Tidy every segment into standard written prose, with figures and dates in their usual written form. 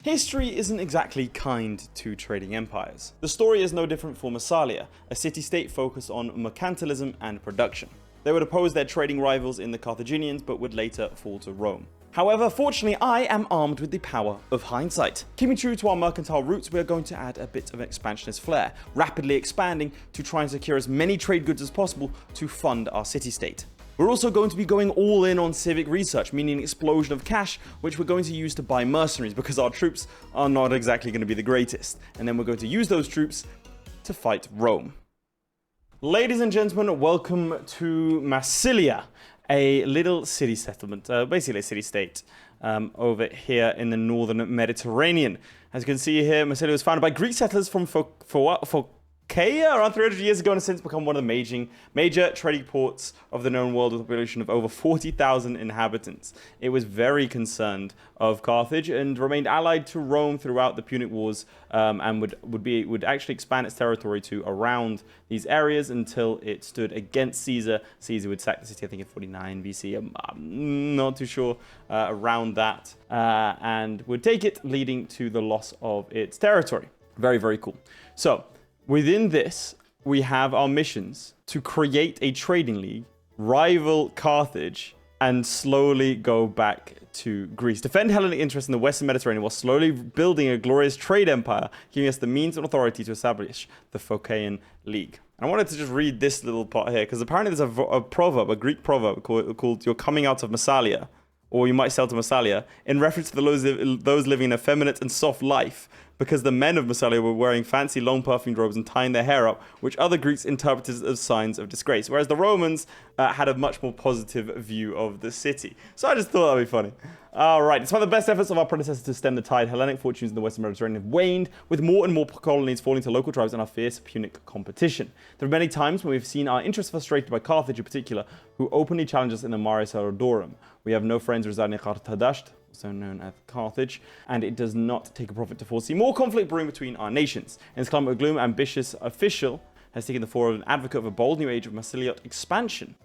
History isn't exactly kind to trading empires. The story is no different for Massalia, a city-state focused on mercantilism and production. They would oppose their trading rivals in the Carthaginians, but would later fall to Rome. However, fortunately, I am armed with the power of hindsight. Keeping true to our mercantile roots, we are going to add a bit of an expansionist flair, rapidly expanding to try and secure as many trade goods as possible to fund our city-state. We're also going to be going all in on civic research, meaning an explosion of cash, which we're going to use to buy mercenaries because our troops are not exactly going to be the greatest. And then we're going to use those troops to fight Rome. Ladies and gentlemen, welcome to Massilia, a little city settlement, basically a city-state over here in the northern Mediterranean. As you can see here, Massilia was founded by Greek settlers from Phocaea around 300 years ago and has since become one of the major trading ports of the known world with a population of over 40,000 inhabitants. It was very concerned of Carthage and remained allied to Rome throughout the Punic Wars and would actually expand its territory to around these areas until it stood against Caesar. Caesar would sack the city, I think in 49 BC, I'm not too sure, around that, and would take it, leading to the loss of its territory. Very, very cool. So, within this, we have our missions to create a trading league, rival Carthage, and slowly go back to Greece. Defend Hellenic interests in the Western Mediterranean while slowly building a glorious trade empire, giving us the means and authority to establish the Phocaean League. And I wanted to just read this little part here, because apparently there's a proverb, a Greek proverb called "You're coming out of Massalia," or "You might sail to Massalia," in reference to those living an effeminate and soft life, because the men of Massalia were wearing fancy long perfumed robes and tying their hair up, which other Greeks interpreted as signs of disgrace, whereas the Romans had a much more positive view of the city. So I just thought that would be funny. Alright, despite the best efforts of our predecessors to stem the tide, Hellenic fortunes in the Western Mediterranean have waned, with more and more colonies falling to local tribes and our fierce Punic competition. There are many times when we've seen our interests frustrated by Carthage in particular, who openly challenge us in the Mare Sarodorum. We have no friends residing in Carthadasht, also known as Carthage, and it does not take a profit to foresee more conflict brewing between our nations. In this climate of gloom, ambitious official has taken the form of an advocate of a bold new age of Massiliot expansion.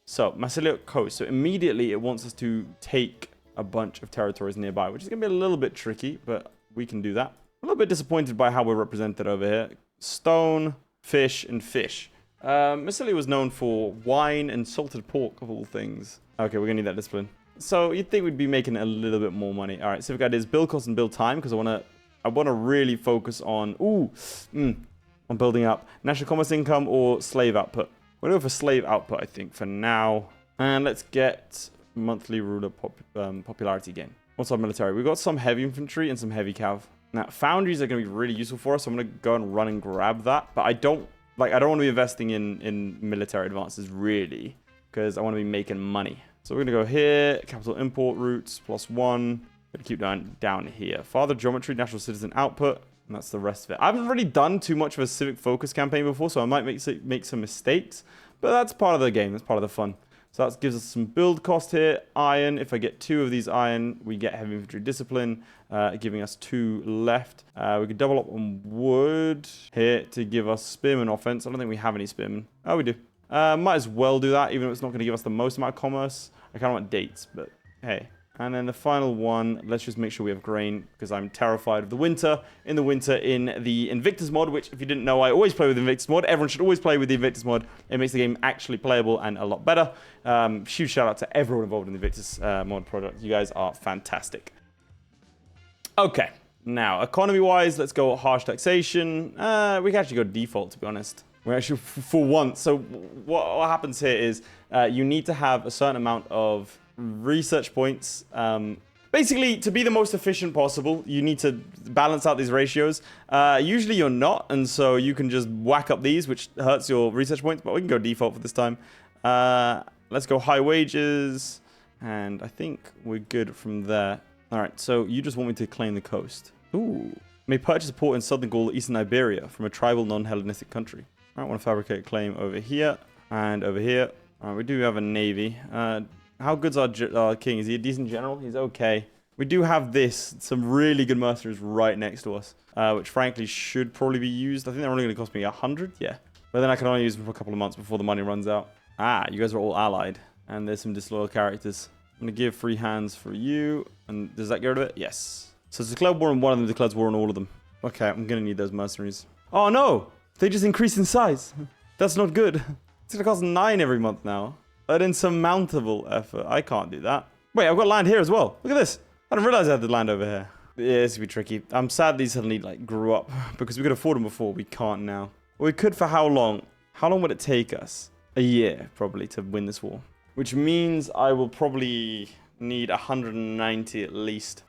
So, Massiliot coast. So immediately it wants us to take a bunch of territories nearby, which is going to be a little bit tricky, but we can do that. A little bit disappointed by how we're represented over here. Stone, fish, and fish. Massilia was known for wine and salted pork, of all things. Okay, we're going to need that discipline. So you'd think we'd be making a little bit more money. All right, civic ideas, build cost and build time, because I want to really focus on on building up national commerce income or slave output. We're going to go for slave output, I think, for now. And let's get monthly ruler popularity gain. What's our military? We've got some heavy infantry and some heavy cav. Now, foundries are going to be really useful for us, so I'm going to go and run and grab that. But I don't want to be investing in military advances, really, because I want to be making money. So we're going to go here, capital import routes, +1. Going to keep down here. Father geometry, national citizen output, and that's the rest of it. I haven't really done too much of a civic focus campaign before, so I might make some mistakes, but that's part of the game. That's part of the fun. So that gives us some build cost here. Iron, if I get 2 of these iron, we get heavy infantry discipline, giving us 2 left. We could double up on wood here to give us spearman offense. I don't think we have any spearmen. Oh, we do. Might as well do that, even if it's not going to give us the most amount of commerce. I kind of want dates, but hey. And then the final one, let's just make sure we have grain, because I'm terrified of the winter. In the Invictus mod, which, if you didn't know, I always play with Invictus mod. Everyone should always play with the Invictus mod. It makes the game actually playable and a lot better. Huge shout out to everyone involved in the Invictus mod product. You guys are fantastic. Okay, now, economy-wise, let's go harsh taxation. We can actually go default, to be honest. We're actually for once. So what happens here is you need to have a certain amount of research points. Basically, to be the most efficient possible, you need to balance out these ratios. Usually you're not, and so you can just whack up these, which hurts your research points, but we can go default for this time. Let's go high wages, and I think we're good from there. All right, so you just want me to claim the coast. Ooh. May purchase a port in southern Gaul, eastern Iberia, from a tribal non-Hellenistic country. All right, I want to fabricate a claim over here and over here. All right, we do have a navy. How good's our king? Is he a decent general? He's okay. We do have some really good mercenaries right next to us, which frankly should probably be used. I think they're only going to cost me 100, yeah. But then I can only use them for a couple of months before the money runs out. Ah, you guys are all allied, and there's some disloyal characters. I'm going to give free hands for you, and does that get rid of it? Yes. So it's declared war on one of them, declares war on all of them. Okay, I'm gonna need those mercenaries. Oh no! They just increased in size. That's not good. It's gonna cost 9 every month now. An insurmountable effort. I can't do that. Wait, I've got land here as well. Look at this. I didn't realize I had the land over here. Yeah, this would be tricky. I'm sad these suddenly like grew up because we could afford them before. We can't now. Well, we could for how long? How long would it take us? A year, probably, to win this war. Which means I will probably need 190 at least.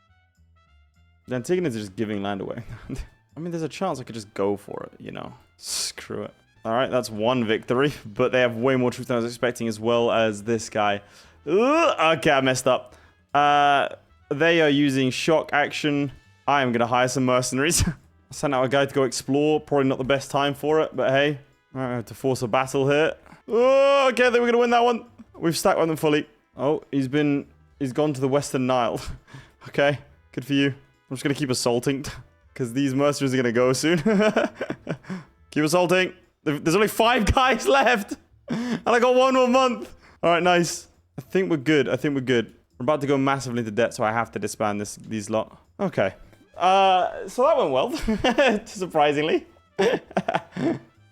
The Antigones are just giving land away. I mean, there's a chance I could just go for it, you know. Screw it. All right, that's 1 victory, but they have way more troops than I was expecting, as well as this guy. Ugh, okay, I messed up. They are using shock action. I am going to hire some mercenaries. Send out a guy to go explore. Probably not the best time for it, but hey. I have to force a battle here. Oh, okay, I think we're going to win that one. We've stacked on them fully. Oh, he's gone to the Western Nile. Okay, good for you. I'm just going to keep assaulting because these mercenaries are going to go soon. Keep assaulting. There's only 5 guys left. And I got 1 more month. All right, nice. I think we're good. I think we're good. We're about to go massively into debt, so I have to disband these lot. Okay. So that went well. Surprisingly.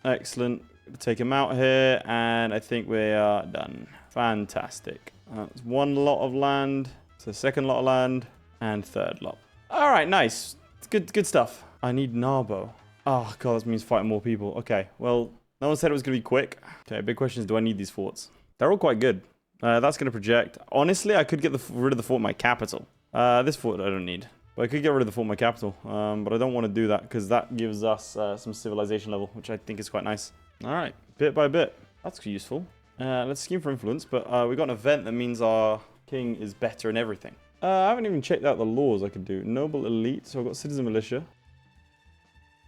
Excellent. Take him out here, and I think we are done. Fantastic. That's 1 lot of land. It's the 2nd lot of land, and 3rd lot. All right, nice. It's good stuff. I need Narbo. Oh, God, this means fighting more people. Okay, well, no one said it was going to be quick. Okay, big question is, do I need these forts? They're all quite good. That's going to project. Honestly, I could get rid of the fort in my capital. This fort I don't need. But I could get rid of the fort in my capital. But I don't want to do that because that gives us some civilization level, which I think is quite nice. All right, bit by bit. That's useful. Let's scheme for influence, but we got an event that means our king is better in everything. I haven't even checked out the laws I could do. Noble elite, so I've got citizen militia.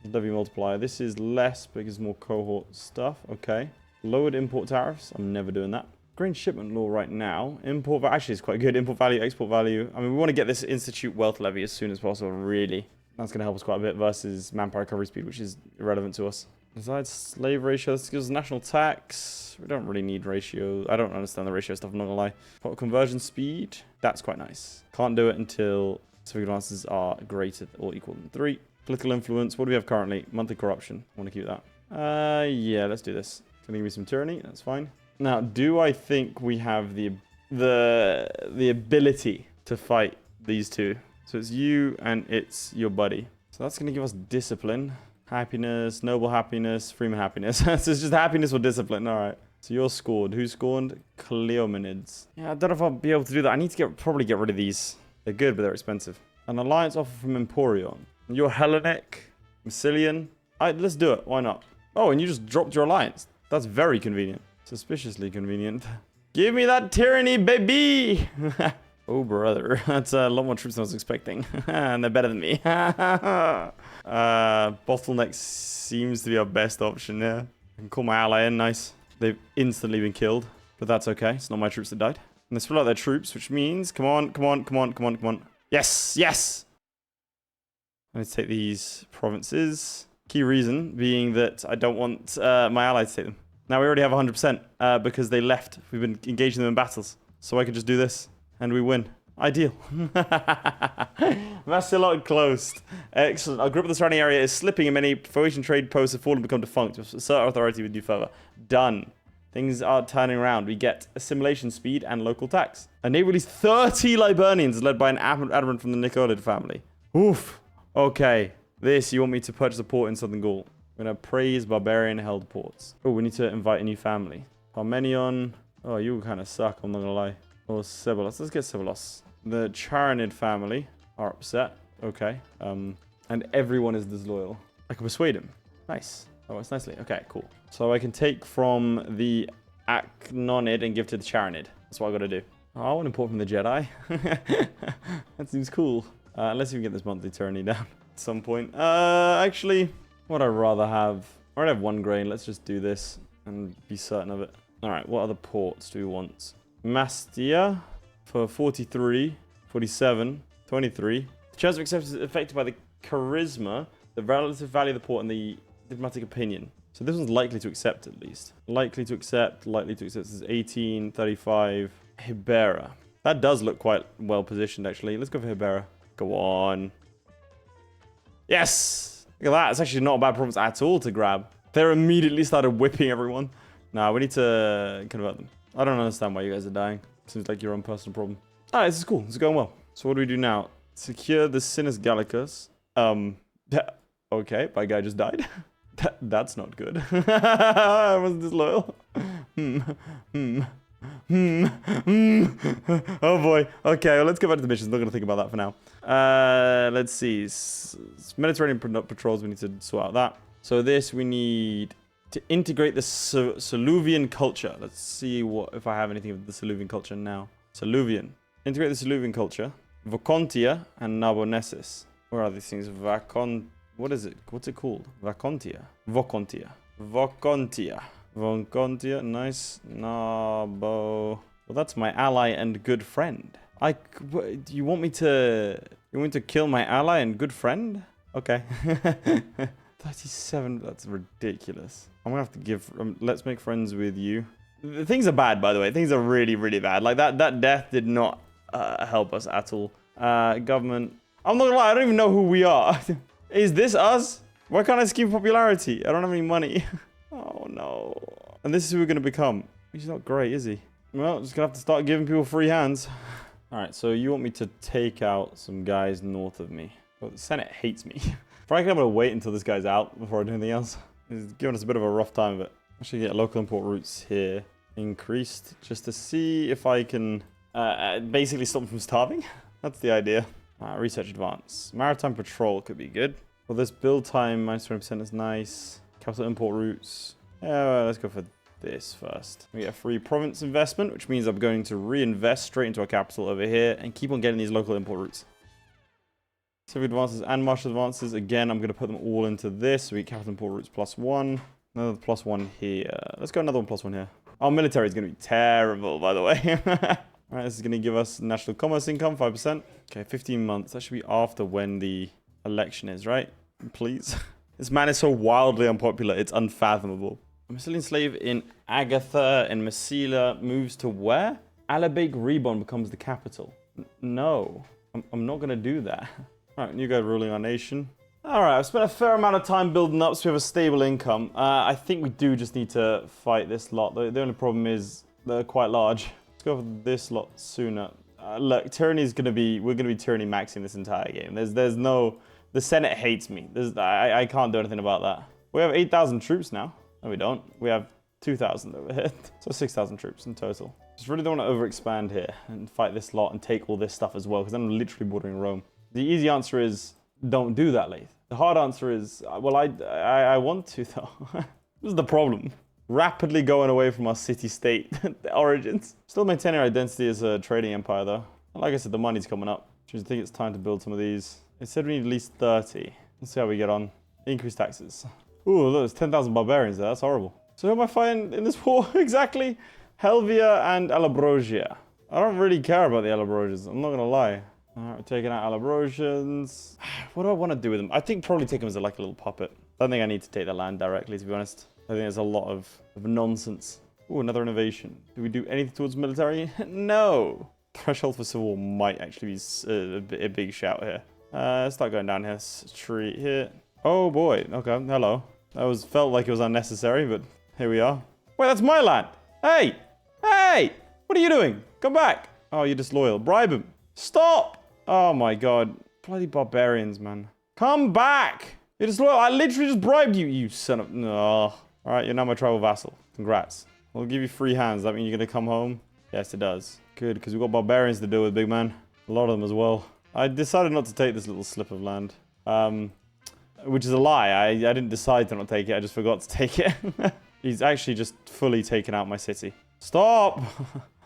Levy multiplier. This is less because more cohort stuff. Okay. Lowered import tariffs. I'm never doing that. Grain shipment law right now. Import actually is quite good. Import value, export value. I mean, we want to get this institute wealth levy as soon as possible, really. That's going to help us quite a bit versus manpower recovery speed, which is irrelevant to us. Besides slave ratio, this gives us national tax. We don't really need ratio. I don't understand the ratio stuff, I'm not going to lie. But conversion speed, that's quite nice. Can't do it until civic advances are greater or equal than 3. Political influence, what do we have currently? Monthly corruption. I want to keep that. Yeah, let's do this. It's going to give me some tyranny, that's fine. Now, do I think we have the ability to fight these two? So it's you and it's your buddy. So that's going to give us discipline, happiness, noble happiness, freeman happiness. So it's just happiness or discipline. All right. So you're scored. Who scored? Cleomenids. Yeah, I don't know if I'll be able to do that. I need to probably get rid of these. They're good, but they're expensive. An alliance offer from Emporion. You're Hellenic, Massilian. Let's do it. Why not? Oh, and you just dropped your alliance. That's very convenient. Suspiciously convenient. Give me that tyranny, baby! Oh, brother. That's a lot more troops than I was expecting. And they're better than me. Bottleneck seems to be our best option, yeah. I can call my ally in, nice. They've instantly been killed. But that's okay. It's not my troops that died. And they split out their troops, which means... Come on, come on, come on, come on, come on. Yes, yes! Let's take these provinces. Key reason being that I don't want my ally to take them. Now we already have 100% because they left. We've been engaging them in battles. So I could just do this and we win. Ideal. Massilot closed. Excellent. Our grip of the surrounding area is slipping and many Phoenician trade posts have fallen and become defunct. Assert our authority with you further. Done. Things are turning around. We get assimilation speed and local tax. A neighbor released 30 Liburnians led by an admiral from the Nicolid family. Oof. Okay. This, you want me to purchase a port in Southern Gaul. We're going to praise barbarian held ports. Oh, we need to invite a new family. Parmenion. Oh, you kind of suck, I'm not going to lie. Or Sebelos. Let's get Sebelos. The Charinid family are upset. Okay. And everyone is disloyal. I can persuade him. Nice. Oh, it's nicely. Okay, cool. So I can take from the Acnonid and give to the Charinid. That's what I got to do. Oh, I want to import from the Jedi. That seems cool. Let's even get this monthly tyranny down at some point. Actually... What I'd rather have... I already have 1 grain. Let's just do this and be certain of it. Alright, what other ports do we want? Mastia for 43, 47, 23. The chance of acceptance is affected by the charisma, the relative value of the port, and the diplomatic opinion. So this one's likely to accept at least. Likely to accept, likely to accept. This is 18, 35. Hibera. That does look quite well positioned actually. Let's go for Hibera. Go on. Yes! Look at that. It's actually not a bad province at all to grab. They immediately started whipping everyone. Nah, we need to convert them. I don't understand why you guys are dying. Seems like your own personal problem. Alright, this is cool. This is going well. So what do we do now? Secure the Sinus Gallicus. Okay, my guy just died. That's not good. I wasn't disloyal. Oh boy. Okay, well, let's go back to the missions. I'm not going to think about that for now. Let's see. Mediterranean patrols, we need to sort out that. So this, we need to integrate the Soluvian culture. Let's see if I have anything of the Soluvian culture now. Soluvian. Integrate the Soluvian culture. Vocontia and Narbonensis. Where are these things? What is it? What's it called? Vocontia. Nice. Nabo. Well, that's my ally and good friend. You want me to kill my ally and good friend? Okay. 37. That's ridiculous. I'm gonna have to give. Let's make friends with you. Things are bad, by the way. Things are really, really bad. Like that death did not help us at all. Government. I'm not gonna lie. I don't even know who we are. Is this us? Why can't I scheme popularity? I don't have any money. Oh no. And this is who we're gonna become. He's not great, is he? Well, just gonna have to start giving people free hands. All right. So you want me to take out some guys north of me? Well, the Senate hates me. Frankly, I'm gonna wait until this guy's out before I do anything else. He's giving us a bit of a rough time of it. I should get local import routes here increased just to see if I can basically stop them from starving. That's the idea. Research advance. Maritime patrol could be good. Well, this build time minus 20% is nice. Capital import routes. Yeah, well, let's go for this first. We get a free province investment, which means I'm going to reinvest straight into our capital over here and keep on getting these local import routes. Civic advances and martial advances. Again, I'm going to put them all into this. We get capital import routes +1. Another +1 here. Let's go another one +1 here. Our military is going to be terrible, by the way. All right, this is going to give us national commerce income, 5%. Okay, 15 months. That should be after when the election is, right? Please. This man is so wildly unpopular. It's unfathomable. A Massilian slave in Agatha and Massilia moves to where? Alabake Rebon becomes the capital. No, I'm not going to do that. All right, new guy ruling our nation. All right, I've spent a fair amount of time building up so we have a stable income. I think we do just need to fight this lot. The only problem is they're quite large. Let's go for this lot sooner. Look, tyranny is going to be, we're going to be tyranny maxing this entire game. There's no, the Senate hates me. I can't do anything about that. We have 8,000 troops now. No, we don't. We have 2,000 over here. So 6,000 troops in total. Just really don't want to overexpand here and fight this lot and take all this stuff as well, because I'm literally bordering Rome. The easy answer is don't do that, Laith. The hard answer is, well, I want to, though. This is the problem. Rapidly going away from our city-state origins. Still maintaining our identity as a trading empire, though. And like I said, the money's coming up. I think it's time to build some of these. It said we need at least 30. Let's see how we get on. Increase taxes. Ooh, look, there's 10,000 barbarians there. That's horrible. So who am I fighting in this war exactly? Helvia and Alabrosia. I don't really care about the Alabrosians. I'm not going to lie. All right, we're taking out Alabrosians. What do I want to do with them? I think probably take them as like a little puppet. I don't think I need to take the land directly, to be honest. I think there's a lot of nonsense. Ooh, another innovation. Do we do anything towards military? No. Threshold for civil war might actually be a big shout here. Let's start going down here. Street here. Oh boy. Okay, hello. That felt like it was unnecessary, but here we are. Wait, that's my land. Hey! Hey! What are you doing? Come back. Oh, you're disloyal. Bribe him. Stop! Oh my god. Bloody barbarians, man. Come back! You're disloyal. I literally just bribed you, you son of... No. Alright, you're now my tribal vassal. Congrats. We'll give you free hands. That mean you're gonna come home? Yes, it does. Good, because we've got barbarians to deal with, big man. A lot of them as well. I decided not to take this little slip of land. Which is a lie. I didn't decide to not take it. I just forgot to take it. He's actually just fully taken out my city. Stop!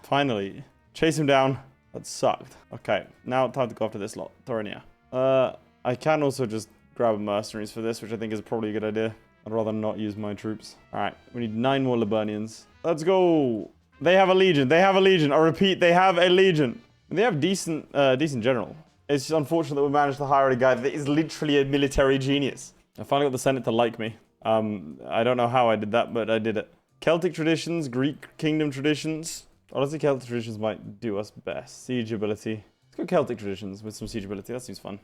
Finally. Chase him down. That sucked. Okay, now time to go after this lot. Thoronia. I can also just grab mercenaries for this, which I think is probably a good idea. I'd rather not use my troops. All right, we need 9 more Liburnians. Let's go. They have a legion. They have a legion. I repeat, they have a legion. They have decent general. It's just unfortunate that we managed to hire a guy that is literally a military genius. I finally got the Senate to like me. I don't know how I did that, but I did it. Celtic traditions, Greek kingdom traditions. Honestly, Celtic traditions might do us best. Siege ability. Let's go Celtic traditions with some siege ability. That seems fun.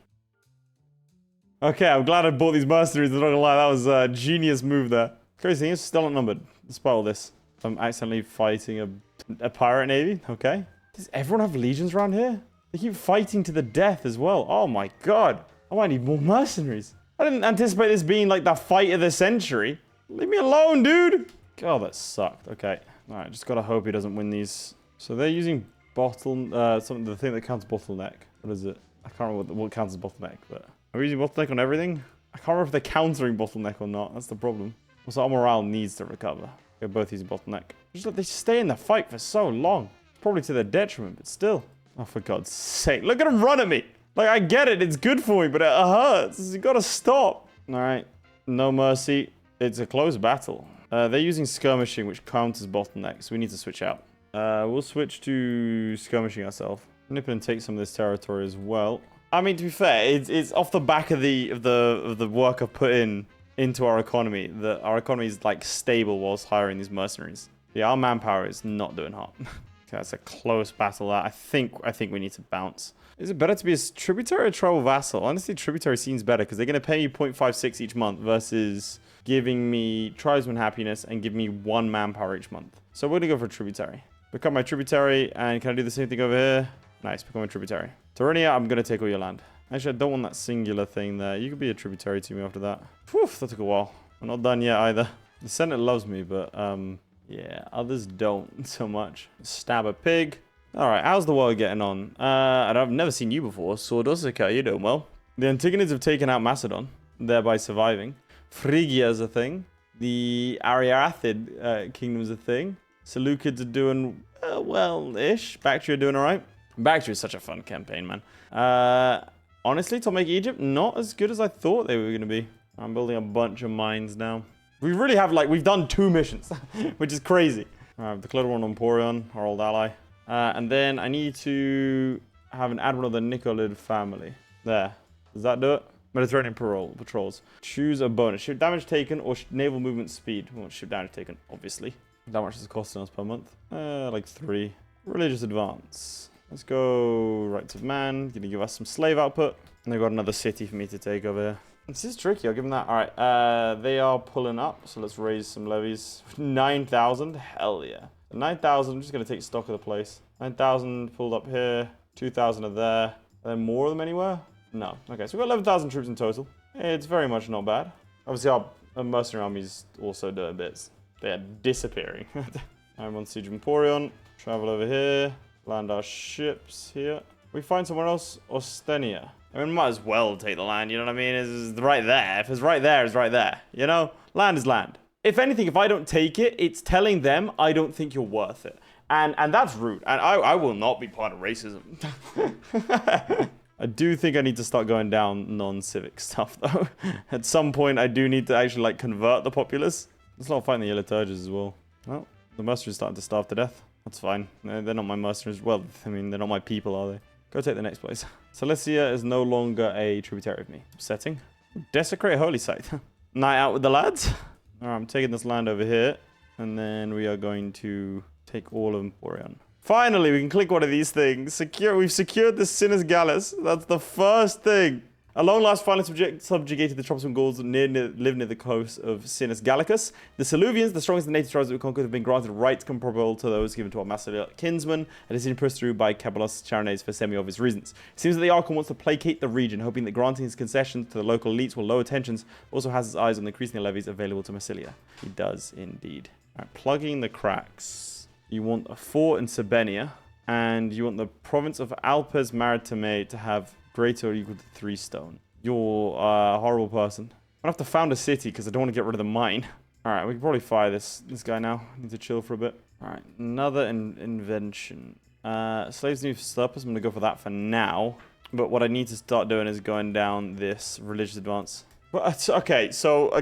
Okay, I'm glad I bought these mercenaries. I'm not gonna lie, that was a genius move there. Crazy thing is, still outnumbered, despite all this. I'm accidentally fighting a pirate navy. Okay. Does everyone have legions around here? They keep fighting to the death as well. Oh my god. I might need more mercenaries. I didn't anticipate this being like the fight of the century. Leave me alone, dude. God, that sucked. Okay. Alright, just gotta hope he doesn't win these. So they're using the thing that counts bottleneck. What is it? I can't remember what counts as bottleneck, but are we using bottleneck on everything? I can't remember if they're countering bottleneck or not. That's the problem. Also, our morale needs to recover. They're both using bottleneck. Just like they stay in the fight for so long. It's probably to their detriment, but still. Oh, for God's sake. Look at him run at me. Like, I get it. It's good for me, but it hurts. You gotta stop. All right. No mercy. It's a close battle. They're using skirmishing, which counts as bottleneck, so we need to switch out. We'll switch to skirmishing ourselves. Nip and take some of this territory as well. I mean, to be fair, it's off the back of the work I've put into our economy. That our economy is like stable whilst hiring these mercenaries. Yeah, our manpower is not doing hot. Okay, that's a close battle. That I think we need to bounce. Is it better to be a tributary or tribal vassal? Honestly, tributary seems better because they're going to pay me 0.56 each month versus giving me tribesman happiness and give me 1 manpower each month. So we're going to go for tributary. Become my tributary, and can I do the same thing over here? Nice, become a tributary. Terrania, I'm going to take all your land. Actually, I don't want that singular thing there. You could be a tributary to me after that. Whew, that took a while. We're not done yet either. The Senate loves me, but yeah, others don't so much. Stab a pig. Alright, how's the world getting on? And I've never seen you before. Sordosica, you're doing well. The Antigonids have taken out Macedon, thereby surviving. Phrygia is a thing. The Ariathid kingdom is a thing. Seleucids are doing well-ish. Bactria are doing alright. Bactria is such a fun campaign, man. Honestly, to make Egypt not as good as I thought they were going to be. I'm building a bunch of mines now. We really have, like, we've done 2 missions, which is crazy. I've declared war on Emporion, our old ally. And then I need to have an admiral of the Nicolid family. There. Does that do it? Mediterranean patrols. Choose a bonus. Ship damage taken or naval movement speed. Well, ship damage taken, obviously. How much is it costing us per month? Like 3. Religious advance. Let's go Rights of Man. Gonna give us some slave output. And they've got another city for me to take over here. This is tricky, I'll give them that. Alright, they are pulling up, so let's raise some levies. 9,000? Hell yeah. 9,000, I'm just going to take stock of the place. 9,000 pulled up here. 2,000 are there. Are there more of them anywhere? No. Okay, so we've got 11,000 troops in total. It's very much not bad. Obviously, our mercenary armies also doing bits. They are disappearing. I'm on Siege of Emporion. Travel over here. Land our ships here. We find somewhere else? Ostenia. I mean, might as well take the land, you know what I mean? It's right there. If it's right there, it's right there. You know? Land is land. If anything, if I don't take it, it's telling them I don't think you're worth it. And that's rude. And I will not be part of racism. I do think I need to start going down non-civic stuff, though. At some point, I do need to actually, like, convert the populace. Let's not fight the Yellow as well. Well, the mercenaries starting to starve to death. That's fine. They're not my mercenaries. Well, I mean, they're not my people, are they? Go take the next place. Cilicia is no longer a tributary of me. Upsetting. Desecrate Holy Site. Night out with the lads. Alright, I'm taking this land over here. And then we are going to take all of Emporion. Finally, we can click one of these things. We've secured the Sinus Gallus. That's the first thing. A long last finally subjugated the troublesome Gauls that live near the coast of Sinus Gallicus. The Siluvians, the strongest native tribes that we conquered, have been granted rights comparable to those given to our Macedonian kinsmen, a decision pushed through by Caballos Charones for semi-obvious reasons. It seems that the Archon wants to placate the region, hoping that granting his concessions to the local elites will lower tensions, also has his eyes on increasing the levies available to Massilia. He does indeed. Alright, plugging the cracks. You want a fort in Sabenia, and you want the province of Alpes Maritime to have greater or equal to 3 stone. You're a horrible person. I have to found a city because I don't want to get rid of the mine. Alright, we can probably fire this guy now. I need to chill for a bit. Alright, another invention. Slaves need surplus. I'm going to go for that for now. But what I need to start doing is going down this religious advance. But, okay, so a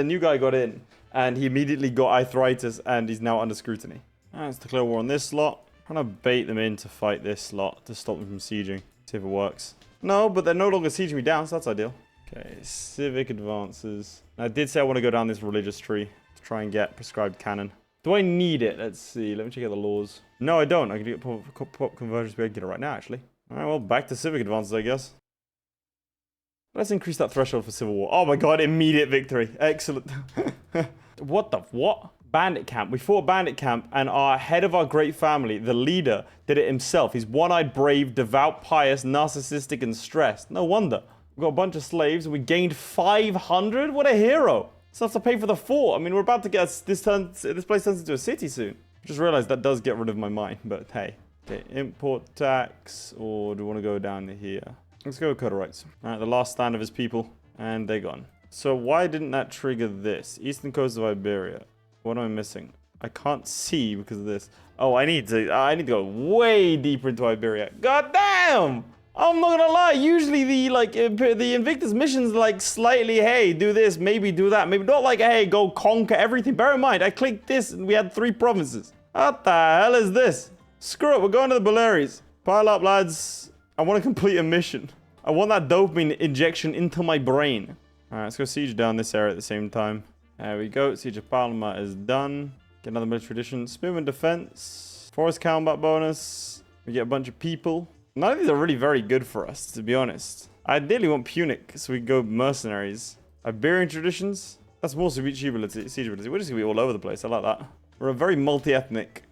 new guy got in. And he immediately got arthritis and he's now under scrutiny. Alright, let's declare war on this slot. I'm trying to bait them in to fight this slot to stop them from sieging. See if it works. No, but they're no longer sieging me down, so that's ideal. Okay, civic advances. I did say I want to go down this religious tree to try and get prescribed canon. Do I need it? Let's see. Let me check out the laws. No, I don't. I can get pop conversions. I can get it right now, actually. Alright, well, back to civic advances, I guess. Let's increase that threshold for civil war. Oh my god, immediate victory. Excellent. What? Bandit camp. We fought bandit camp, and our head of our great family, the leader, did it himself. He's one-eyed, brave, devout, pious, narcissistic, and stressed. No wonder. We've got a bunch of slaves, and we gained 500? What a hero. So have to pay for the fort. I mean, we're about to get this place turns into a city soon. Just realized that does get rid of my mind, but hey. Okay, import tax, or do we want to go down to here? Let's go with Cutalites. Alright, the last stand of his people, and they're gone. So why didn't that trigger this? Eastern coast of Iberia. What am I missing? I can't see because of this. Oh, I need to go way deeper into Iberia. God damn! I'm not gonna lie, usually the Invictus missions like slightly, hey, do this, maybe do that. Maybe not like, hey, go conquer everything. Bear in mind, I clicked this and we had 3 provinces. What the hell is this? Screw it, we're going to the Baleares. Pile up, lads. I want to complete a mission. I want that dopamine injection into my brain. Alright, let's go siege down this area at the same time. There we go. Siege of Palma is done. Get another military tradition. Spearman defense. Forest combat bonus. We get a bunch of people. None of these are really very good for us, to be honest. I ideally want Punic, so we can go mercenaries. Iberian traditions. That's more siege ability. We're just going to be all over the place. I like that. We're a very multi-ethnic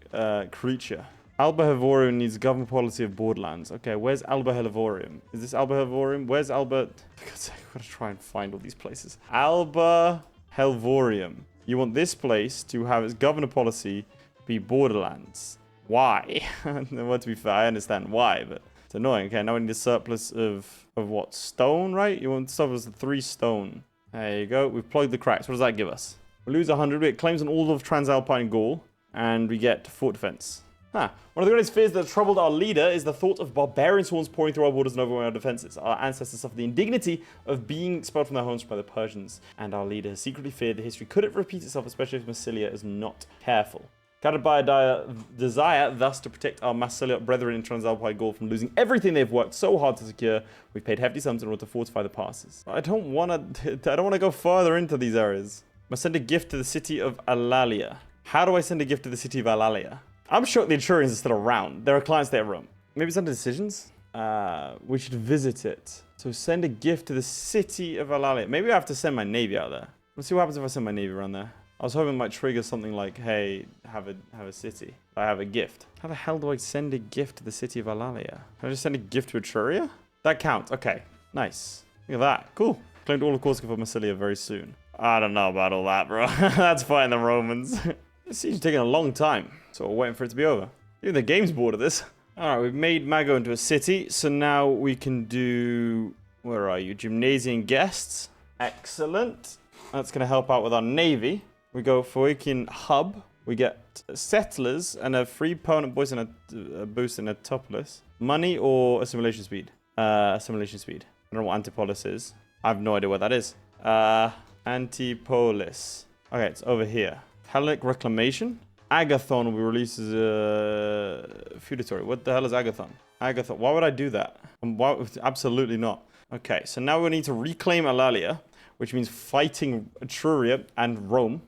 creature. Alba Hevorium needs government policy of borderlands. Okay, where's Alba Hevorium? Is this Alba Hevorium? Where's Alba... For God's sake, I've got to try and find all these places. Alba Helvorium. You want this place to have its governor policy be borderlands. Why? Well, to be fair, I understand why, but it's annoying. Okay, now we need a surplus of what? Stone, right? You want surplus of 3 stone. There you go. We've plugged the cracks. What does that give us? We lose 100. It claims on all of Transalpine Gaul, and we get fort defense. One of the greatest fears that troubled our leader is the thought of barbarian swarms pouring through our borders and overwhelming our defenses. Our ancestors suffered the indignity of being expelled from their homes by the Persians, and our leader has secretly feared that history couldn't repeat itself, especially if Massilia is not careful. Guided by a desire, thus, to protect our Massilia brethren in Transalpine Gaul from losing everything they've worked so hard to secure, we've paid hefty sums in order to fortify the passes. I don't want to go further into these areas. I must send a gift to the city of Alalia. How do I send a gift to the city of Alalia? I'm shocked the Etrurians are still around. There are clients there at Rome. Maybe send decisions? We should visit it. So send a gift to the city of Alalia. Maybe I have to send my navy out there. Let's see what happens if I send my navy around there. I was hoping it might trigger something like, hey, have a city. I have a gift. How the hell do I send a gift to the city of Alalia? Can I just send a gift to Etruria? That counts. Okay. Nice. Look at that. Cool. Claimed all of Corsica for Massilia very soon. I don't know about all that, bro. That's fighting the Romans. This siege is taking a long time. So we're waiting for it to be over. Even the game's bored of this. Alright, we've made Mago into a city. So now we can do... Where are you? Gymnasium guests. Excellent. That's going to help out with our navy. We go Phoenician hub. We get settlers and a free permanent voice and a boost in Etopolis. Money or assimilation speed? Assimilation speed. I don't know what Antipolis is. I have no idea what that is. Antipolis. Okay, it's over here. Hellenic reclamation. Agathon will be released as a feudatory. What the hell is Agathon? Agathon. Why would I do that? Why? Absolutely not. Okay, so now we need to reclaim Alalia, which means fighting Etruria and Rome,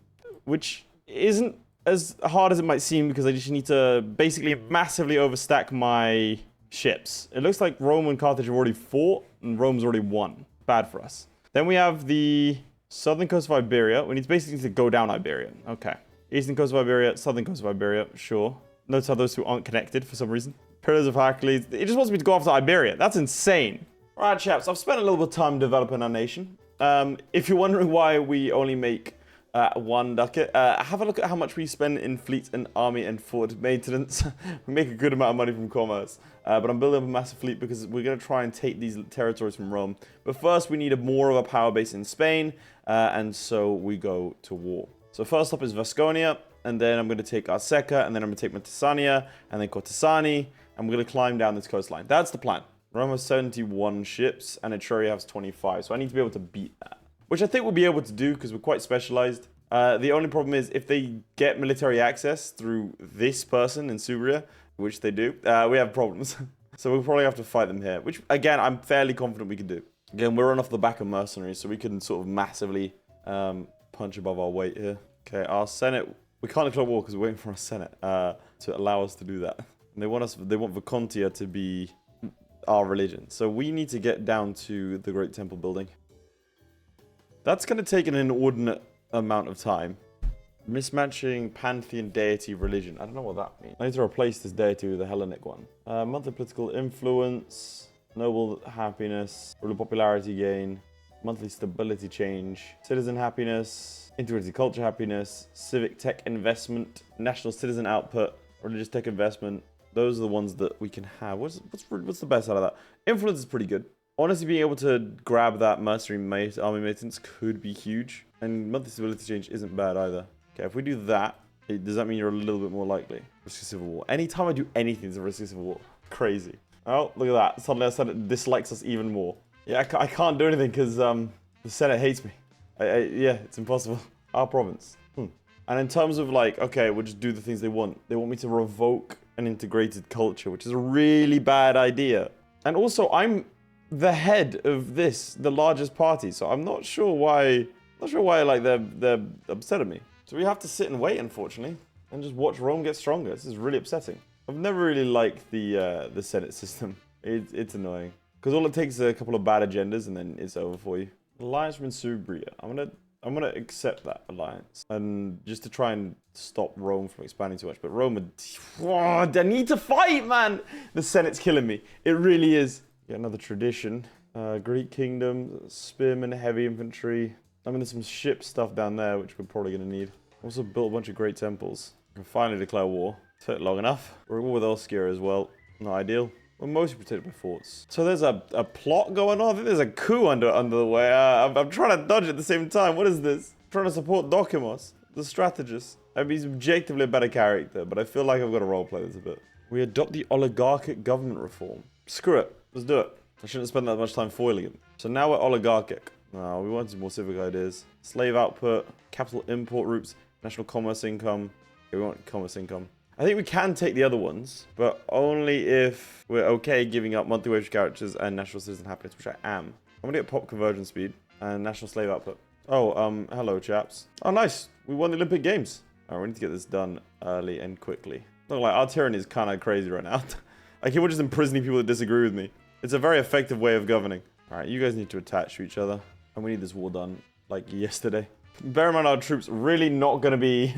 which isn't as hard as it might seem because I just need to basically massively overstack my ships. It looks like Rome and Carthage have already fought, and Rome's already won. Bad for us. Then we have the southern coast of Iberia. We need basically to go down Iberia. Okay. Eastern coast of Iberia, southern coast of Iberia, sure. Notice how those two aren't connected for some reason. Pillars of Hercules. It just wants me to go after Iberia. That's insane. Alright, chaps. I've spent a little bit of time developing our nation. If you're wondering why we only make 1 ducat, have a look at how much we spend in fleet and army and fort maintenance. We make a good amount of money from commerce. But I'm building up a massive fleet because we're going to try and take these territories from Rome. But first, we need more of a power base in Spain. And so we go to war. So first up is Vasconia, and then I'm going to take Arseca, and then I'm going to take Montesania, and then Cortesani, and we're going to climb down this coastline. That's the plan. Rome has 71 ships, and Etruria has 25, so I need to be able to beat that. Which I think we'll be able to do, because we're quite specialized. The only problem is, if they get military access through this person in Subria, which they do, we have problems. So we'll probably have to fight them here, which, again, I'm fairly confident we can do. Again, we're on off the back of mercenaries, so we can sort of massively... punch above our weight here. Okay, our Senate. We can't declare war because we're waiting for our Senate to allow us to do that. And they want Vicontia to be our religion. So we need to get down to the Great Temple building. That's going to take an inordinate amount of time. Mismatching pantheon, deity, religion. I don't know what that means. I need to replace this deity with a Hellenic one. Monthly political influence, noble happiness, ruler popularity gain, monthly stability change, citizen happiness, integrated culture happiness, civic tech investment, national citizen output, religious tech investment. Those are the ones that we can have. What's the best out of that? Influence is pretty good. Honestly, being able to grab that mercenary army maintenance could be huge. And monthly stability change isn't bad either. Okay, if we do that, does that mean you're a little bit more likely? Risk of civil war. Anytime I do anything, there's a risk of civil war. Crazy. Oh, look at that. Suddenly the Senate dislikes us even more. Yeah, I can't do anything because the Senate hates me. Yeah, it's impossible. Our province. And in terms of like, okay, we'll just do the things they want. They want me to revoke an integrated culture, which is a really bad idea. And also, I'm the head of this, the largest party, so I'm not sure why like they're upset at me. So we have to sit and wait, unfortunately, and just watch Rome get stronger. This is really upsetting. I've never really liked the Senate system. It's annoying because all it takes is a couple of bad agendas and then it's over for you. Alliance from Subria. I'm gonna accept that alliance and just to try and stop Rome from expanding too much. But Rome, I need to fight, man. The Senate's killing me. It really is. Get another tradition. Greek kingdom, spearmen, heavy infantry. I mean, there's some ship stuff down there, which we're probably going to need. Also built a bunch of great temples. We can finally declare war. Took long enough. We're at war with Oskia as well. Not ideal. We're mostly protected by forts. So there's a plot going on. I think there's a coup under the way. I'm trying to dodge at the same time. What is this? I'm trying to support Dokimos, the strategist. I mean, he's objectively a better character, but I feel like I've got to roleplay this a bit. We adopt the oligarchic government reform. Screw it. Let's do it. I shouldn't spend that much time foiling him. So now we're oligarchic. We want some more civic ideas. Slave output, capital import routes, national commerce income. Okay, we want commerce income. I think we can take the other ones, but only if we're okay giving up monthly wage characters and national citizen happiness, which I am. I'm gonna get pop conversion speed and national slave output. Oh, hello chaps. Oh, nice. We won the Olympic Games. Alright, we need to get this done early and quickly. Look, like our tyranny is kind of crazy right now. Like, we're just imprisoning people that disagree with me. It's a very effective way of governing. Alright, you guys need to attach to each other. And we need this war done, like, yesterday. Bear in mind, our troops really not going to be...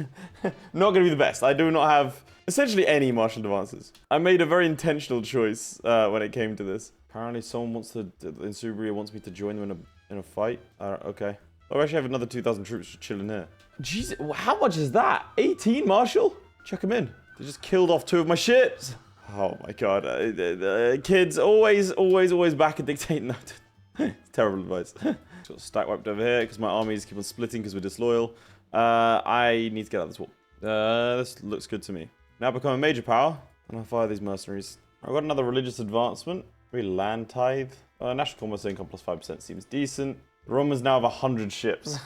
not going to be the best. I do not have, essentially, any martial advances. I made a very intentional choice when it came to this. Apparently, someone wants to... in Subria wants me to join them in a fight. Okay. Oh, I actually have another 2,000 troops just chilling here. Jeez, how much is that? 18 martial? Check them in. They just killed off 2 of my ships. Oh my god. Kids, always back and dictating that. It's terrible advice. Got stack wiped over here because my armies keep on splitting because we're disloyal. I need to get out of this war. This looks good to me. Now become a major power, and I'll fire these mercenaries. I've got another religious advancement. Maybe land tithe. National commerce income plus 5% seems decent. The Romans now have 100 ships.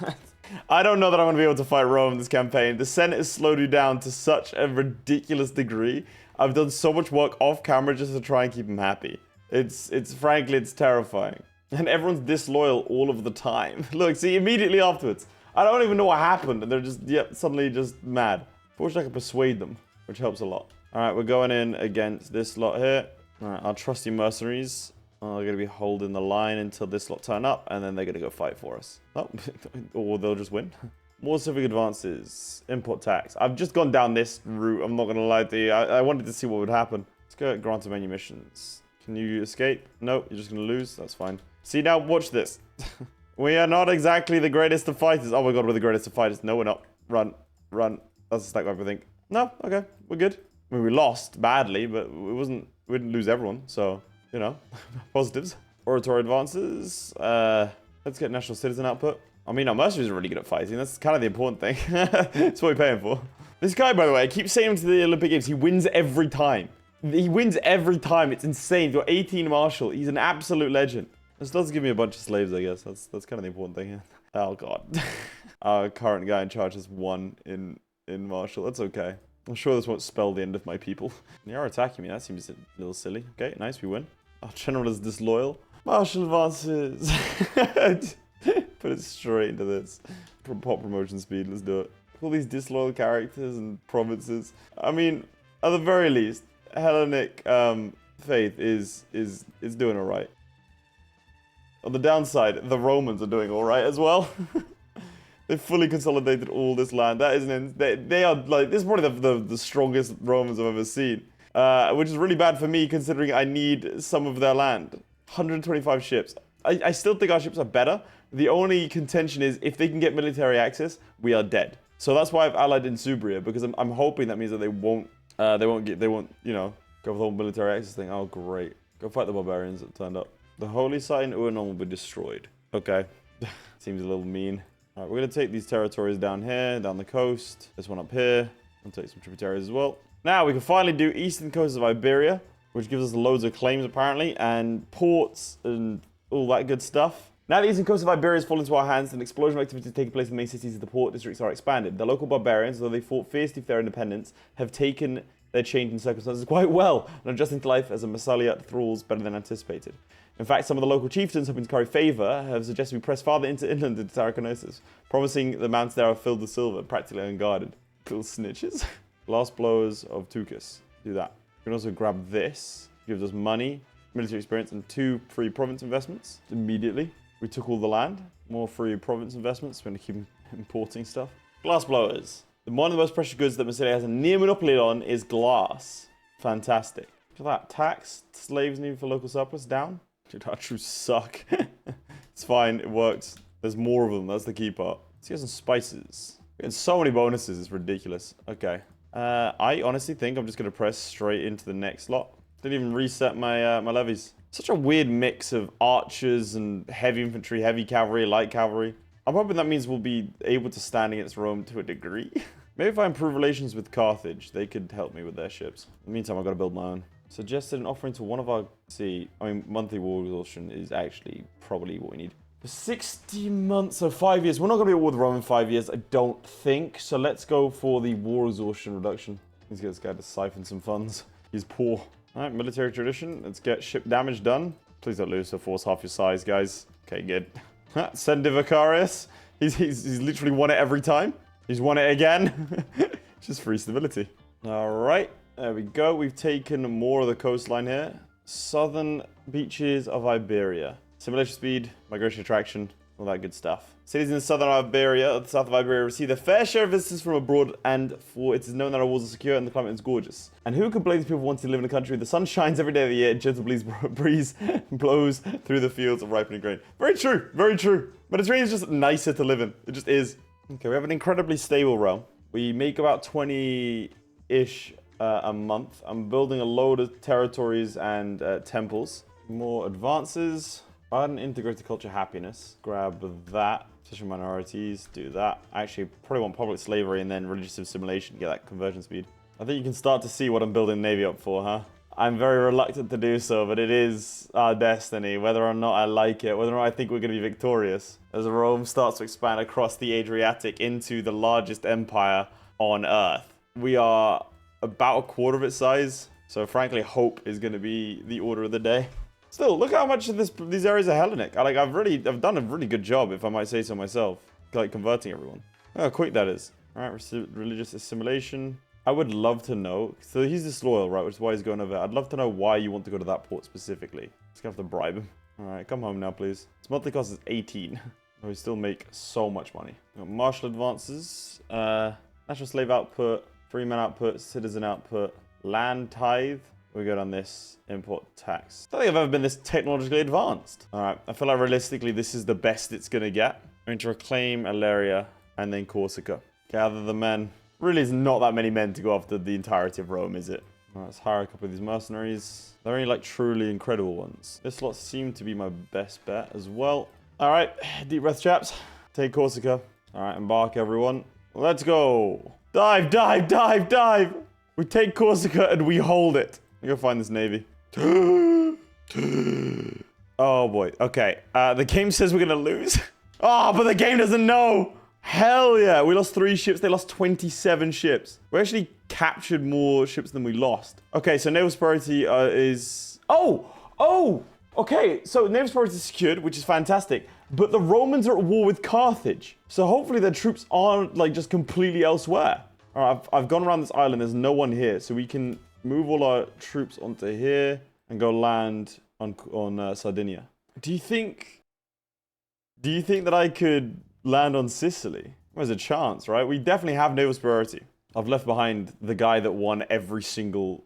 I don't know that I'm going to be able to fight Rome this campaign. The Senate has slowed you down to such a ridiculous degree. I've done so much work off camera just to try and keep them happy. Frankly, it's terrifying. And everyone's disloyal all of the time. Look, see, immediately afterwards. I don't even know what happened. And they're just, suddenly just mad. Fortunately, I can persuade them, which helps a lot. All right, we're going in against this lot here. All right, our trusty mercenaries are going to be holding the line until this lot turn up. And then they're going to go fight for us. Oh, or they'll just win. More civic advances. Import tax. I've just gone down this route. I'm not going to lie to you. I wanted to see what would happen. Let's go at grant of menu missions. Can you escape? No, you're just going to lose. That's fine. See, now watch this. We are not exactly the greatest of fighters. Oh my god, we're the greatest of fighters. No, we're not. Run. That's a stack wipe, I think. No, okay, we're good. I mean, we lost badly, but we didn't lose everyone. So, you know, positives. Oratory advances. Let's get national citizen output. I mean, our mercenaries are really good at fighting. That's kind of the important thing. That's what we're paying for. This guy, by the way, I keep saying him to the Olympic Games. He wins every time. He wins every time. It's insane. He's got 18 martial. He's an absolute legend. This does give me a bunch of slaves, I guess. That's kind of the important thing here. Oh, God. Our current guy in charge has 1 in martial. That's okay. I'm sure this won't spell the end of my people. They are attacking me. That seems a little silly. Okay, nice. We win. Our general is disloyal. Martial advances. Put it straight into this. Pop promotion speed. Let's do it. All these disloyal characters and provinces. I mean, at the very least, Hellenic faith is doing all right. On the downside, the Romans are doing all right as well. They fully consolidated all this land. That isn't. They are like, this is probably the strongest Romans I've ever seen, which is really bad for me considering I need some of their land. 125 ships. I still think our ships are better. The only contention is if they can get military access, we are dead. So that's why I've allied in Subria, because I'm hoping that means that they won't you know, go for the whole military access thing. Oh great, go fight the barbarians that turned up. The holy site in Urnon will be destroyed. Okay, seems a little mean. All right, we're gonna take these territories down here, down the coast. This one up here. I'll take some tributaries as well. Now we can finally do eastern coast of Iberia, which gives us loads of claims apparently, and ports and all that good stuff. Now the eastern coast of Iberia has fallen into our hands, and explosion activity taking place in the main cities of the port districts are expanded. The local barbarians, though they fought fiercely for their independence, have taken their change in circumstances quite well, and adjusting to life as a Massalia thralls better than anticipated. In fact, some of the local chieftains, hoping to curry favor, have suggested we press farther into inland into Tarraconosis, promising the mountains there are filled with silver, practically unguarded. Little snitches. Last blowers of Tucus. Do that. We can also grab this. Gives us money, military experience, and 2 free province investments immediately. We took all the land. More free province investments. We're going to keep importing stuff. Glass blowers. One of the most precious goods that Massilia has a near monopoly on is glass. Fantastic. Look at that. Tax slaves needed for local surplus down. Dude, our troops suck. It's fine. It works. There's more of them. That's the key part. Let's get some spices. We're getting so many bonuses. It's ridiculous. Okay. I honestly think I'm just going to press straight into the next lot. Didn't even reset my my levies. Such a weird mix of archers and heavy infantry, heavy cavalry, light cavalry. I'm hoping that means we'll be able to stand against Rome to a degree. Maybe if I improve relations with Carthage, they could help me with their ships. In the meantime, I've got to build my own. Suggested an offering to one of our... monthly war exhaustion is actually probably what we need. For 60 months, so 5 years. We're not going to be at war with Rome in 5 years, I don't think. So let's go for the war exhaustion reduction. Let's get this guy to siphon some funds. He's poor. All right, military tradition. Let's get ship damage done. Please don't lose to force half your size, guys. Okay, good. Send Divicarius. He's literally won it every time. He's won it again. Just free stability. All right. There we go. We've taken more of the coastline here. Southern beaches of Iberia. Simulation speed, migration attraction, all that good stuff. Cities in southern Iberia, the south of Iberia, receive their fair share of visitors from abroad, and for it is known that our walls are secure and the climate is gorgeous. And who can blame these people wanting to live in a country where the sun shines every day of the year, gentle breeze blows through the fields of ripening grain? Very true, very true. Mediterranean is just nicer to live in. It just is. Okay, we have an incredibly stable realm. We make about 20-ish a month. I'm building a load of territories and temples. More advances. Ardent integrated culture happiness. Grab that. Social minorities. Do that. Actually, probably want public slavery and then religious assimilation to get that conversion speed. I think you can start to see what I'm building Navy up for, huh? I'm very reluctant to do so, but it is our destiny. Whether or not I like it, whether or not I think we're going to be victorious. As Rome starts to expand across the Adriatic into the largest empire on Earth. We are about a quarter of its size. So frankly, hope is going to be the order of the day. Still, look how much of these areas are Hellenic. I've done a really good job, if I might say so myself, like converting everyone. Look how quick that is. All right, religious assimilation. I would love to know. So he's disloyal, right? Which is why he's going over there. I'd love to know why you want to go to that port specifically. Just gonna have to bribe him. All right, come home now, please. His monthly cost is 18. We still make so much money. We got martial advances, national slave output, freeman output, citizen output, land tithe. We go on this import tax. I don't think I've ever been this technologically advanced. All right, I feel like realistically this is the best it's gonna get. We're going to reclaim Aleria and then Corsica. Gather the men. Really is not that many men to go after the entirety of Rome, is it? All right, let's hire a couple of these mercenaries. They're only like truly incredible ones. This lot seemed to be my best bet as well. All right, deep breath, chaps. Take Corsica. All right, embark, everyone. Let's go. Dive, dive, dive, dive. We take Corsica and we hold it. We go find this navy. Oh boy. Okay. The game says we're gonna lose. Oh, but the game doesn't know. Hell yeah. We lost 3 ships. They lost 27 ships. We actually captured more ships than we lost. Okay, so naval superiority is... Oh! Okay, so naval superiority is secured, which is fantastic. But the Romans are at war with Carthage. So hopefully their troops aren't like just completely elsewhere. All right, I've gone around this island. There's no one here. So we can move all our troops onto here. and go land on Sardinia. Do you think that I could land on Sicily? There's a chance, right? We definitely have naval superiority. I've left behind the guy that won every single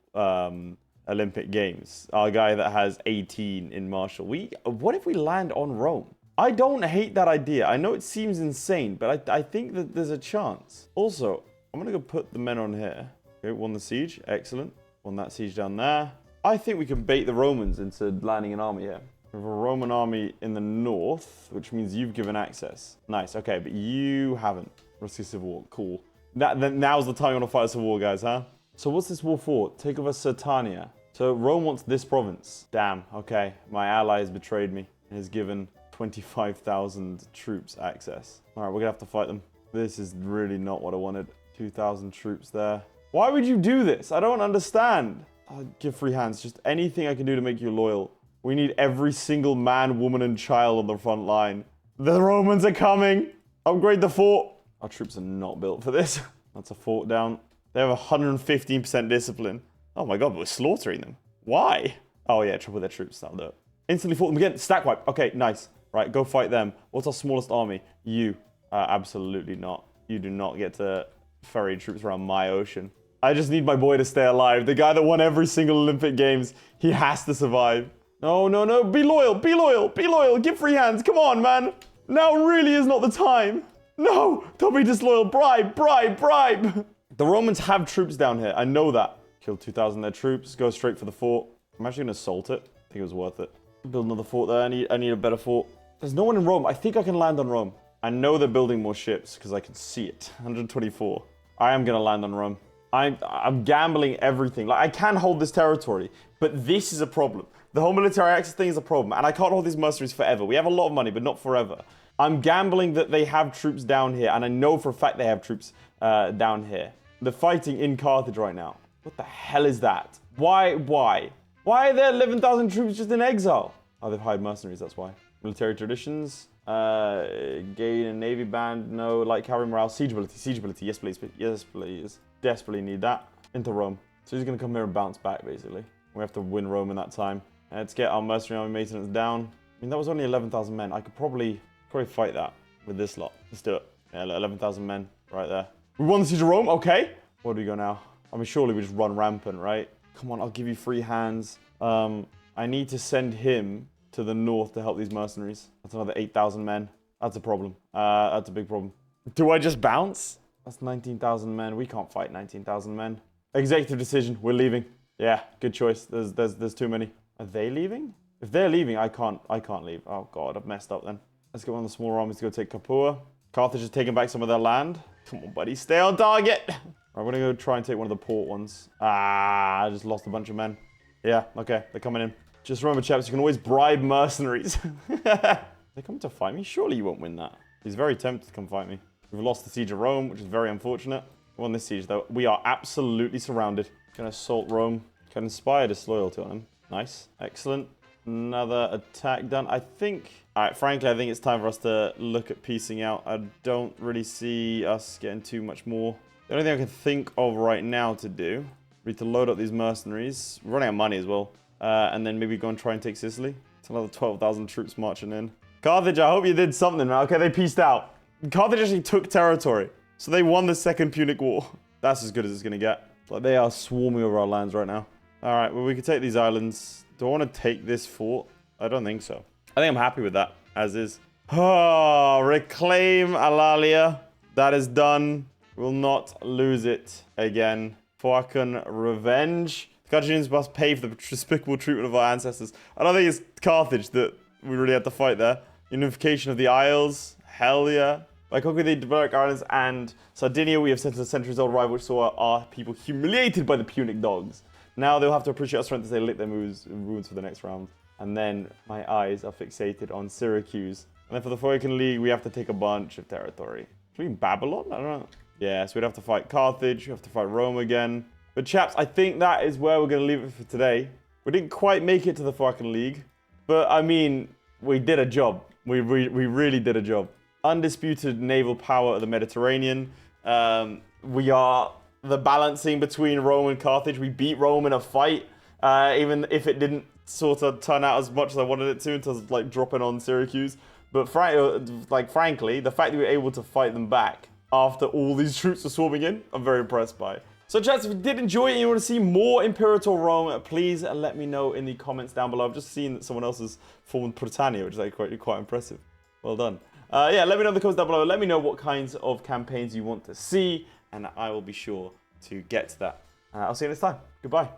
Olympic Games. Our guy that has 18 in martial. What if we land on Rome? I don't hate that idea. I know it seems insane, but I think that there's a chance. Also, I'm going to go put the men on here. Okay, won the siege. Excellent. Won that siege down there. I think we can bait the Romans into landing an army here. We have a Roman army in the north, which means you've given access. Nice. Okay, but you haven't. Rusty civil war. Cool. Now's the time you want to fight a civil war, guys, huh? So what's this war for? Take over Certania. So Rome wants this province. Damn. Okay. My ally has betrayed me and has given 25,000 troops access. All right, we're going to have to fight them. This is really not what I wanted. 2,000 troops there. Why would you do this? I don't understand. I'll give free hands. Just anything I can do to make you loyal. We need every single man, woman, and child on the front line. The Romans are coming. Upgrade the fort. Our troops are not built for this. That's a fort down. They have 115% discipline. Oh my god, but we're slaughtering them. Why? Oh yeah, trouble with their troops. That'll do it. Instantly fought them again. Stack wipe. Okay, nice. Right, go fight them. What's our smallest army? You. Absolutely not. You do not get to ferry troops around my ocean. I just need my boy to stay alive. The guy that won every single Olympic Games. He has to survive. No, no, no. Be loyal. Be loyal. Be loyal. Give free hands. Come on, man. Now really is not the time. No, don't be disloyal. Bribe, bribe, bribe. The Romans have troops down here. I know that. Killed 2,000 of their troops. Go straight for the fort. I'm actually going to assault it. I think it was worth it. Build another fort there. I need a better fort. There's no one in Rome. I think I can land on Rome. I know they're building more ships because I can see it. 124. I am going to land on Rome. I'm gambling everything. Like, I can hold this territory, but this is a problem. The whole military access thing is a problem, and I can't hold these mercenaries forever. We have a lot of money, but not forever. I'm gambling that they have troops down here, and I know for a fact they have troops down here. They're fighting in Carthage right now. What the hell is that? Why? Why are there 11,000 troops just in exile? Oh, they've hired mercenaries, that's why. Military traditions. Gain a navy band. No. Light cavalry morale. Siege ability. Siege ability. Yes, please. Yes, please. Desperately need that. Into Rome. So he's going to come here and bounce back, basically. We have to win Rome in that time. Let's get our mercenary army maintenance down. I mean, that was only 11,000 men. I could probably fight that with this lot. Let's do it. Yeah, 11,000 men right there. We won the siege of Rome. Okay. Where do we go now? I mean, surely we just run rampant, right? Come on, I'll give you free hands. I need to send him to the north to help these mercenaries. That's another 8,000 men. That's a problem. That's a big problem. Do I just bounce? That's 19,000 men. We can't fight 19,000 men. Executive decision. We're leaving. Yeah, good choice. There's too many. Are they leaving? If they're leaving, I can't leave. Oh god, I've messed up then. Let's get one of the smaller armies to go take Capua. Carthage is taking back some of their land. Come on, buddy, stay on target. Right, we're gonna go try and take one of the port ones. I just lost a bunch of men. Yeah, okay, they're coming in. Just remember, chaps, you can always bribe mercenaries. They come to fight me? Surely you won't win that. He's very tempted to come fight me. We've lost the siege of Rome, which is very unfortunate. We won this siege, though. We are absolutely surrounded. Gonna assault Rome. Can inspire disloyalty on him. Nice. Excellent. Another attack done. I think... Alright, frankly, I think it's time for us to look at piecing out. I don't really see us getting too much more. The only thing I can think of right now to do... We need to load up these mercenaries. We're running out of money as well. And then maybe go and try and take Sicily. It's another 12,000 troops marching in. Carthage, I hope you did something, man. Okay, they pieced out. Carthage actually took territory. So they won the Second Punic War. That's as good as it's going to get. Like, they are swarming over our lands right now. Alright, well, we can take these islands. Do I want to take this fort? I don't think so. I think I'm happy with that, as is. Oh, reclaim Alalia. That is done. We'll not lose it again. Fucking revenge. The Carthaginians must pay for the despicable treatment of our ancestors. I don't think it's Carthage that we really had to fight there. Unification of the Isles. Hell yeah. By conquering the Iberian Islands and Sardinia, we have sent a centuries-old rival which saw our people humiliated by the Punic dogs. Now they'll have to appreciate our strength as they lick their wounds for the next round. And then my eyes are fixated on Syracuse. And then for the Phoenician League, we have to take a bunch of territory. Should we Babylon? I don't know. Yeah, so we'd have to fight Carthage. We have to fight Rome again. But chaps, I think that is where we're going to leave it for today. We didn't quite make it to the fucking league. But, I mean, we did a job. We really did a job. Undisputed naval power of the Mediterranean. We are the balancing between Rome and Carthage. We beat Rome in a fight, even if it didn't sort of turn out as much as I wanted it to in terms of like dropping on Syracuse. But frankly, the fact that we were able to fight them back after all these troops were swarming in, I'm very impressed by. So chaps, if you did enjoy it and you want to see more Imperator Rome, please let me know in the comments down below. I've just seen that someone else has formed Britannia, which is like quite impressive. Well done. Yeah, let me know in the comments down below. Let me know what kinds of campaigns you want to see, and I will be sure to get to that. I'll see you next time. Goodbye.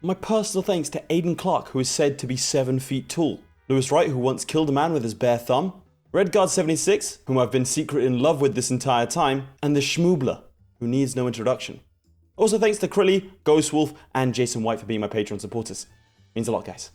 My personal thanks to Aiden Clark, who is said to be 7 feet tall. Wright, who once killed a man with his bare thumb. Redguard76, whom I've been secretly in love with this entire time. And the Schmoobler, who needs no introduction. Also thanks to Crilly, Ghostwolf, and Jason White for being my Patreon supporters. Means a lot, guys.